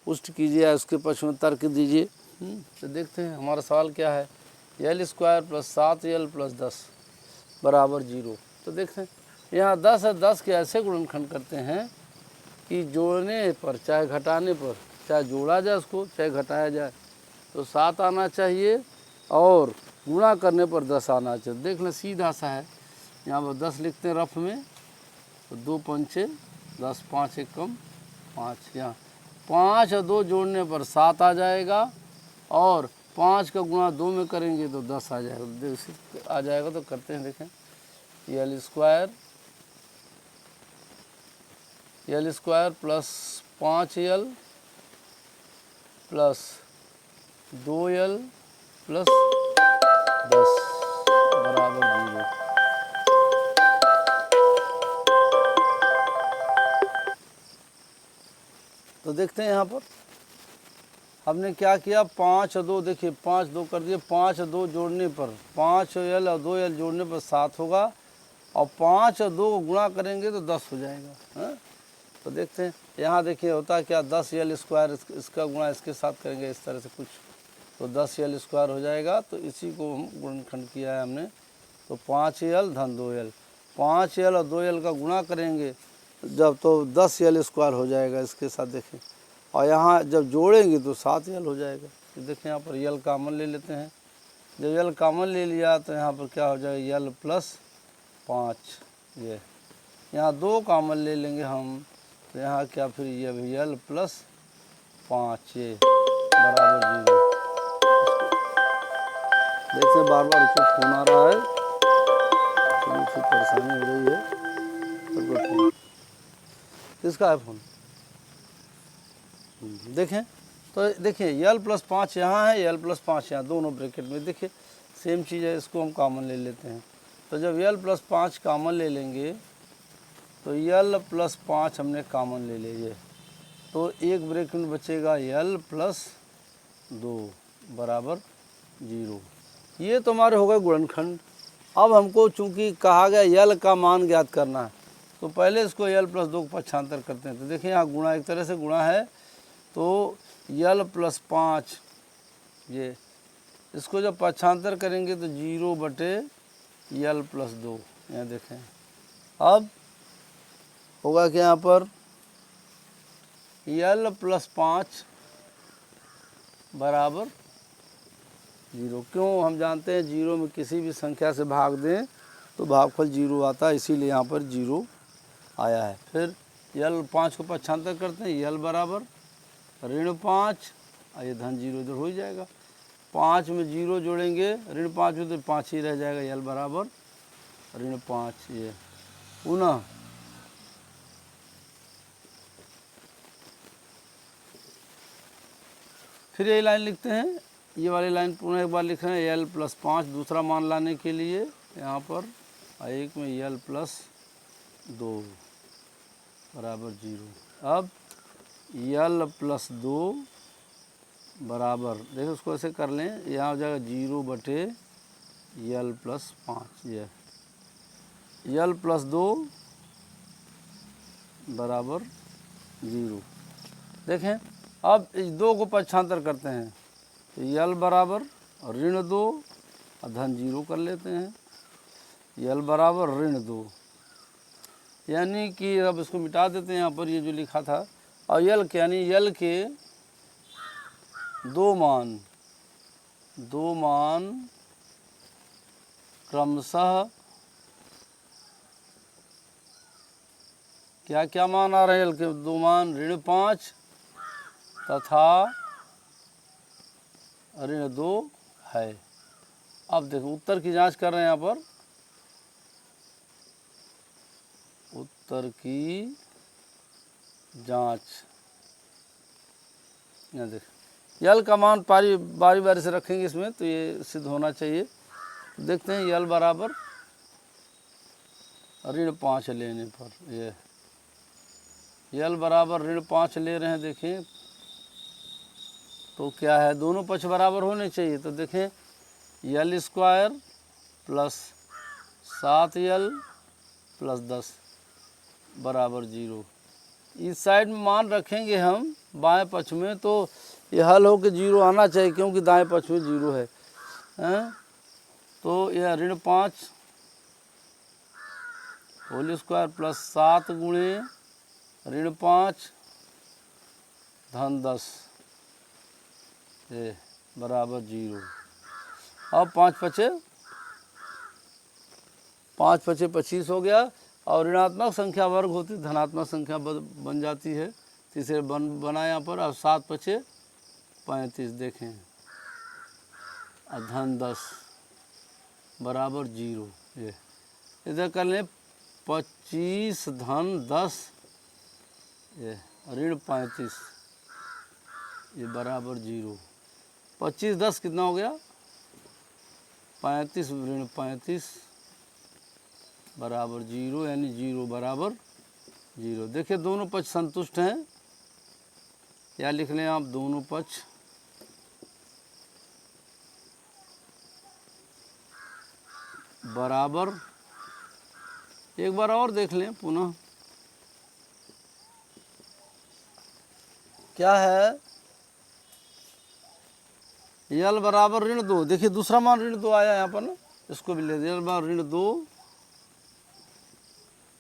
पुष्ट कीजिए या उसके पक्ष में तर्क दीजिए। तो देखते हैं हमारा सवाल क्या है। यल स्क्वायर प्लस 7l प्लस 10 बराबर 0। तो देखते हैं यहाँ 10 है, 10 के ऐसे गुणनखंड करते हैं कि जोड़ने पर चाहे घटाने पर, चाहे जोड़ा जाए उसको चाहे घटाया जाए तो 7 आना चाहिए और गुणा करने पर 10 आना चाहिए। देख लें सीधा सा है, यहाँ पर 10 लिखते हैं रफ में, तो 2 पंचे 10, 5 एक कम 5, यहाँ 5 और 2 जोड़ने पर 7 आ जाएगा और 5 का गुणा 2 में करेंगे तो 10 आ जाएगा। आ जाएगा तो करते हैं, देखें यल square plus 5l plus 2l plus 10 बराबर 0। तो देखते हैं यहाँ पर हमने क्या किया, 5 और 2, देखिए 5 2 कर दिए, 5 और 2 जोड़ने पर 5l और 2l जोड़ने पर 7 होगा और 5 और 2 को गुणा करेंगे तो 10 हो जाएगा। हाँ? तो देखते हैं यहाँ देखिए होता क्या, 10l स्क्वायर इसका गुणा इसके साथ करेंगे इस तरह से कुछ, तो 10l स्क्वायर हो जाएगा। तो इसी को हम गुणनखंड किया है हमने, तो 5l धन 2l, 5l और 2l का गुणा करेंगे जब तो 10l स्क्वायर हो जाएगा इसके साथ, देखें और यहाँ जब जोड़ेंगे तो 7l हो जाएगा। तो देखें यहाँ पर यल कॉमन ले लेते हैं, जब यल कॉमन ले लिया तो यहाँ पर क्या हो जाएगा, यल प्लस 5, ये यहाँ 2 कॉमन ले लेंगे हम तो यहाँ क्या फिर ये यल प्लस 5 ये बराबर 0। देखते बार बार उसको फोन आ रहा है, थोड़ी सी परेशानी हो रही है। फोन किसका है फोन, देखें तो देखिए यल प्लस 5 यहाँ है, यल प्लस 5 यहाँ, दोनों ब्रैकेट में देखिए सेम चीज़ है, इसको हम कॉमन ले लेते हैं। तो जब यल प्लस 5 कॉमन ले लेंगे तो यल प्लस 5 हमने कॉमन ले लिए तो एक ब्रैकेट में बचेगा यल प्लस 2 बराबर 0। ये तो हमारे हो गए गुणनखंड। अब हमको चूंकि कहा गया यल का मान ज्ञात करना है तो पहले इसको यल प्लस 2 को पक्षांतर करते हैं। तो देखिए यहाँ गुणा एक तरह से गुणा है, तो यल प्लस 5 ये, इसको जब पक्षांतर करेंगे तो 0 बटे यल प्लस 2, यहाँ देखें अब होगा कि यहाँ पर यल प्लस 5 बराबर 0। क्यों, हम जानते हैं 0 में किसी भी संख्या से भाग दें तो भागफल 0 आता है, इसीलिए यहाँ पर 0 आया है। फिर यल 5 को पक्षांतर करते हैं, यल बराबर ऋण 5 और ये धन 0 इधर हो ही जाएगा। 5 में 0 जोड़ेंगे ऋण 5 में तो 5 ही रह जाएगा, यल बराबर ऋण 5 ये पुनः फिर ये लाइन लिखते हैं, ये वाली लाइन पुनः एक बार लिख रहे हैं, यल प्लस 5 दूसरा मान लाने के लिए यहाँ पर एक में यल प्लस 2 बराबर 0। अब यल प्लस 2 बराबर, देखो उसको ऐसे कर लें, यहाँ हो जाएगा 0 बटे यल प्लस 5, ये यल प्लस 2 बराबर 0। देखें अब इस 2 को पक्षांतर करते हैं तो यल बराबर ऋण 2 और धन 0 कर लेते हैं, यल बराबर ऋण 2, यानी कि अब इसको मिटा देते हैं यहाँ पर ये जो लिखा था। और यल के यानी यल के 2 मान क्रमशः क्या क्या मान आ रहे हैं, यल के 2 मान ऋण 5 तथा ऋण 2 है। अब देखो उत्तर की जांच कर रहे हैं, यहाँ पर उत्तर की जांच, यहाँ देख यल का मान बारी बारी से रखेंगे इसमें तो ये सिद्ध होना चाहिए। देखते हैं यल बराबर ऋण 5 लेने पर, ये यल बराबर ऋण 5 ले रहे हैं, देखें तो क्या है, दोनों पक्ष बराबर होने चाहिए। तो देखें यल स्क्वायर प्लस 7l प्लस 10 बराबर 0। इस साइड में मान रखेंगे हम बाएं पक्ष में, तो ये हल हो के 0 आना चाहिए क्योंकि दाएं पक्ष में 0 है, हैं? तो यह ऋण 5 होल स्क्वायर प्लस 7 गुणे ऋण 5 धन 10 ये बराबर 0। अब 5 पचे 25 हो गया, और ऋणात्मक संख्या वर्ग होती धनात्मक संख्या बन जाती है, तीसरे बना यहाँ पर। अब 7 पचे 35 देखें, और धन 10 बराबर 0। ये इधर कर लें 25 धन 10 ये ऋण 35 ये बराबर 0। 25 10 कितना हो गया 35 ऋण 35 बराबर 0, यानी 0 बराबर 0। देखिए दोनों पक्ष संतुष्ट हैं, या लिख लें आप दोनों पक्ष बराबर। एक बार और देख लें पुनः, क्या है यल बराबर ऋण 2। देखिए दूसरा मान ऋण 2 आया यहाँ पर ना, इसको भी ले यल बराबर ऋण 2।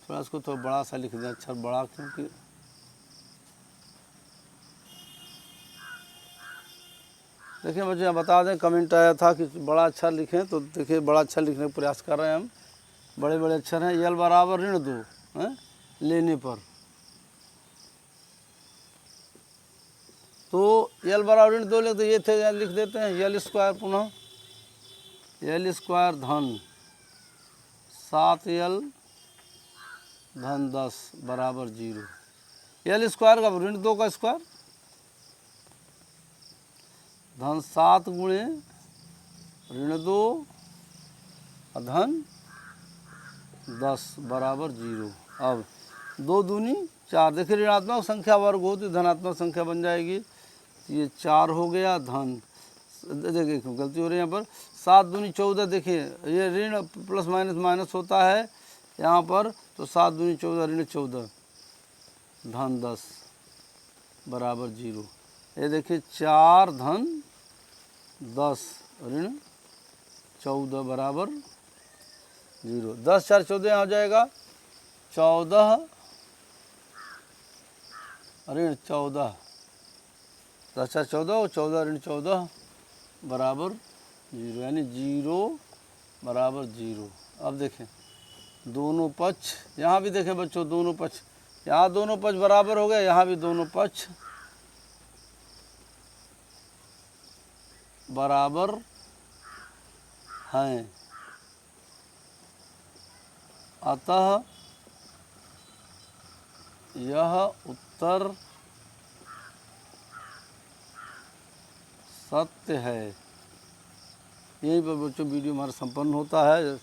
थोड़ा इसको थोड़ा बड़ा सा लिख दें, अक्षर बड़ा, क्योंकि देखिए मुझे बता दें, कमेंट आया था कि बड़ा अक्षर लिखें, तो देखिए बड़ा अक्षर लिखने का प्रयास कर रहे हैं हम। बड़े बड़े अक्षर हैं। यल बराबर ऋण 2 है लेने पर, तो यल बराबर ऋण 2 ले, तो ये थे लिख देते हैं यल स्क्वायर, पुनः यल स्क्वायर धन 7 धन 10 बराबर 0। यल स्क्वायर का ऋण 2 का स्क्वायर धन 7 गुणे ऋण 2 धन 10 बराबर 0। अब 2 दूनी 4। देखिए ऋणात्मक संख्या वर्ग हो तो धनात्मक संख्या बन जाएगी, ये 4 हो गया धन, देखिए गलती हो रही है यहाँ पर, 7 दूनी 14। देखिए ये ऋण प्लस माइनस माइनस होता है यहाँ पर, तो 7 दूनी 14 ऋण 14 धन 10 बराबर 0। ये देखिए 4 धन 10 ऋण 14 बराबर 0। 10 4 14 यहाँ हो जाएगा 14 ऋण 14, 10 4 14 और 14 ऋण 14 बराबर 0, यानी 0 बराबर 0। अब देखें दोनों पक्ष, यहाँ भी देखें बच्चों दोनों पक्ष, यहाँ दोनों पक्ष बराबर हो गए, यहाँ भी दोनों पक्ष बराबर हैं, अतः यह उत्तर सत्य है। यहीं पर बच्चों वीडियो हमारा संपन्न होता है।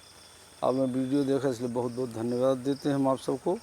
अब मैं वीडियो देखा इसलिए बहुत बहुत धन्यवाद देते हैं हम आप सबको।